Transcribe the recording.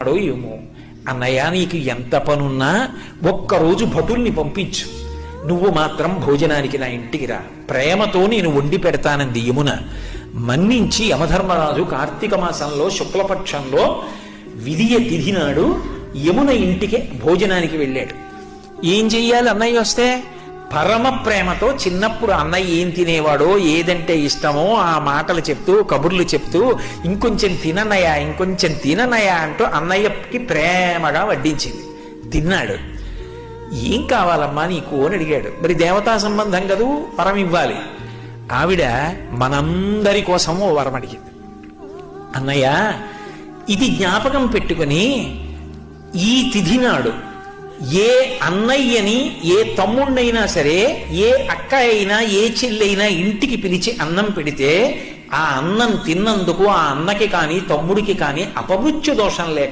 ఏమో అన్నయ్య, నీకు ఎంత పనున్నా ఒక్కరోజు భటుల్ని పంపించు, నువ్వు మాత్రం భోజనానికి నా ఇంటికి రా, ప్రేమతో నేను వండి పెడతానంది యమున. మన్నించి యమధర్మరాజు కార్తీక మాసంలో శుక్లపక్షంలో విధియ తిథి నాడు యమున ఇంటికి భోజనానికి వెళ్ళాడు. ఏం చెయ్యాలి అన్నయ్య వస్తే? పరమ ప్రేమతో చిన్నప్పుడు అన్నయ్య ఏం తినేవాడో, ఏదంటే ఇష్టమో ఆ మాటలు చెప్తూ కబుర్లు చెప్తూ ఇంకొంచెం తిననయా ఇంకొంచెం తిననయా అంటూ అన్నయ్యకి ప్రేమగా వడ్డించింది. తిన్నాడు. ఏం కావాలమ్మా నీకు అని అడిగాడు. మరి దేవతా సంబంధం కదూ, వరం ఇవ్వాలి. ఆవిడ మనందరి కోసం ఓ వరం అడిగింది. అన్నయ్య, ఇది జ్ఞాపకం పెట్టుకుని ఈ తిథి నాడు ఏ అన్నయ్యని, ఏ తమ్ముణ్ణైనా సరే, ఏ అక్క అయినా, ఏ చెల్లైనా ఇంటికి పిలిచి అన్నం పెడితే ఆ అన్నం తిన్నందుకు ఆ అన్నకి కానీ తమ్ముడికి కానీ అపమృత్యు దోషం లేకుండా